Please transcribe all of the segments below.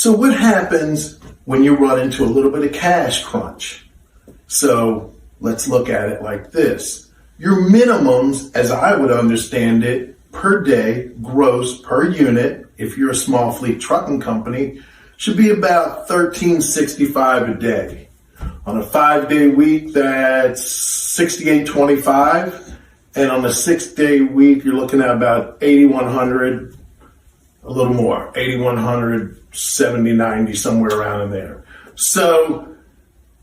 So what happens when you run into a little bit of cash crunch? So let's look at it like this. Your minimums, as I would understand it, per day, gross per unit, if you're a small fleet trucking company, should be about $13.65 a day. On a 5-day week, that's $68.25. And on a 6-day week, you're looking at about $8,100, a little more, $8,100, $70, $90, somewhere around in there. So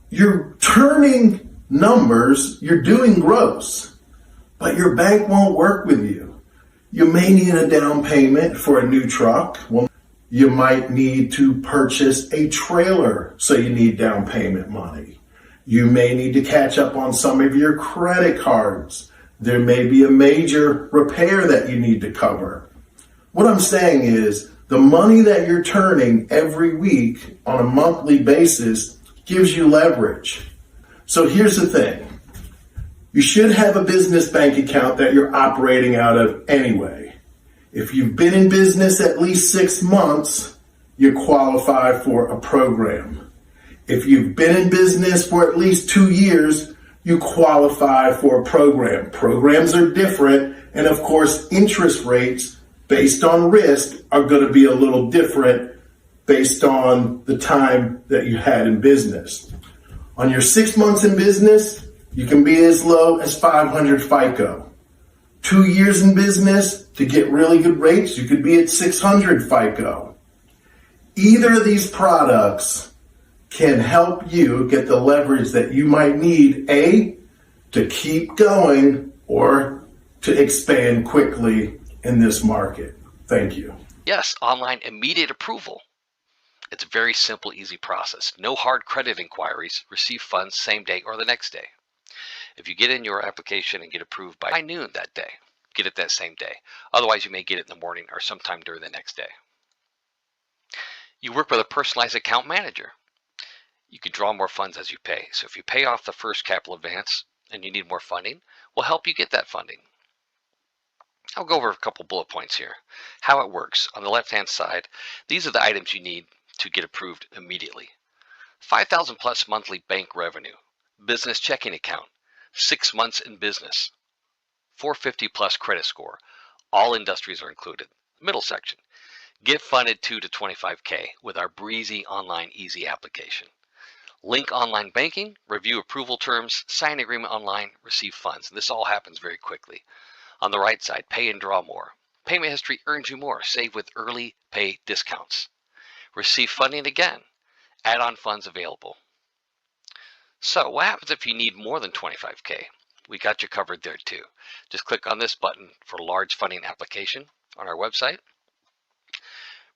you're turning numbers, you're doing gross, but your bank won't work with you. You may need a down payment for a new truck. Well, you might need to purchase a trailer, so you need down payment money. You may need to catch up on some of your credit cards. There may be a major repair that you need to cover. What I'm saying is the money that you're turning every week on a monthly basis gives you leverage. So here's the thing. You should have a business bank account that you're operating out of anyway. If you've been in business at least 6 months, you qualify for a program. If you've been in business for at least 2 years, you qualify for a program. Programs are different, and of course, interest rates based on risk are going to be a little different based on the time that you had in business. On your 6 months in business, you can be as low as 500 FICO. 2 years in business, to get really good rates, you could be at 600 FICO. Either of these products can help you get the leverage that you might need, A, to keep going or to expand quickly in this market. Thank you. Yes, online immediate approval. It's a very simple, easy process. No hard credit inquiries. Receive funds same day or the next day. If you get in your application and get approved by noon that day, get it that same day. Otherwise, you may get it in the morning or sometime during the next day. You work with a personalized account manager. You can draw more funds as you pay. So if you pay off the first capital advance and you need more funding, we'll help you get that funding. I'll go over a couple bullet points here. How it works. On the left-hand side, these are the items you need to get approved immediately. 5,000 plus monthly bank revenue, business checking account, 6 months in business, 450 plus credit score. All industries are included. Middle section, get funded 2 to 25K with our Breezy online easy application. Link online banking, review approval terms, sign agreement online, receive funds. This all happens very quickly. On the right side, pay and draw more. Payment history earns you more. Save with early pay discounts. Receive funding again. Add-on funds available. So what happens if you need more than 25K? We got you covered there too. Just click on this button for large funding application on our website.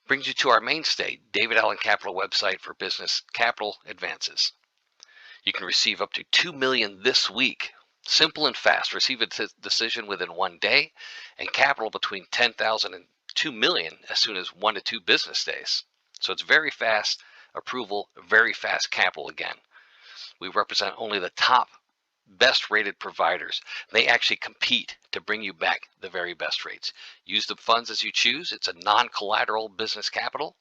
Brings you to our mainstay, David Allen Capital website for business capital advances. You can receive up to $2 million this week. Simple and fast. Receive a decision within 1 day and capital between $10,000 and $2 million as soon as 1 to 2 business days. So it's very fast approval, very fast capital again. We represent only the top best rated providers. They actually compete to bring you back the very best rates. Use the funds as you choose. It's a non-collateral business capital.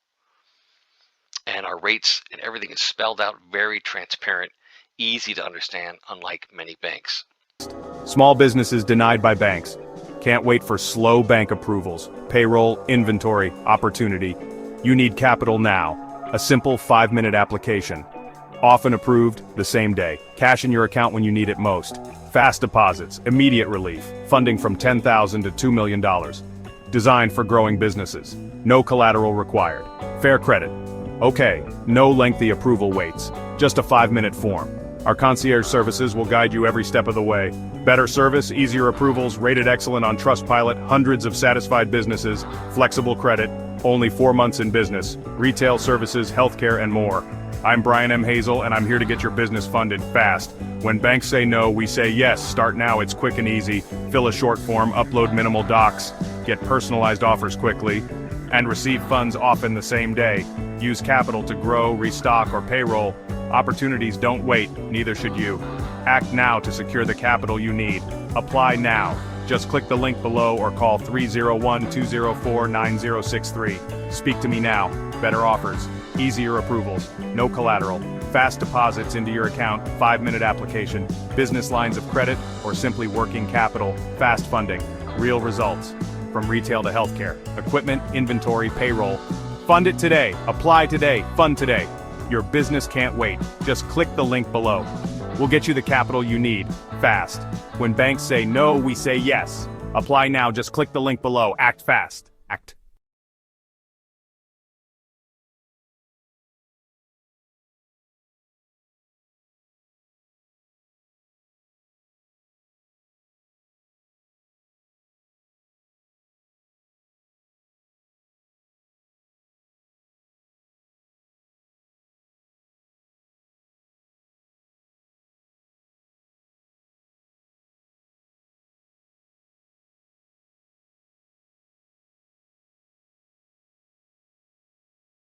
And our rates and everything is spelled out, very transparent, easy to understand, unlike many banks. Small businesses denied by banks. Can't wait for slow bank approvals, payroll, inventory, opportunity. You need capital now. A simple 5-minute application. Often approved the same day. Cash in your account when you need it most. Fast deposits, immediate relief. Funding from $10,000 to $2 million. Designed for growing businesses. No collateral required. Fair credit. Okay, no lengthy approval waits. Just a 5-minute form. Our concierge services will guide you every step of the way. Better service, easier approvals, rated excellent on Trustpilot, hundreds of satisfied businesses, flexible credit, only 4 months in business, retail services, healthcare, and more. I'm Brian M. Hazel, and I'm here to get your business funded fast. When banks say no, we say yes. Start now, it's quick and easy. Fill a short form, upload minimal docs, get personalized offers quickly, and receive funds often the same day. Use capital to grow, restock, or payroll. Opportunities don't wait, neither should you. Act now to secure the capital you need. Apply now. Just click the link below or call 301-204-9063. Speak to me now. Better offers. Easier approvals, no collateral, fast deposits into your account, 5-minute application, business lines of credit, or simply working capital, fast funding, real results. From retail to healthcare, equipment, inventory, payroll. Fund it today, apply today, fund today. Your business can't wait. Just click the link below. We'll get you the capital you need, fast. When banks say no, we say yes. Apply now, just click the link below. Act fast. Act.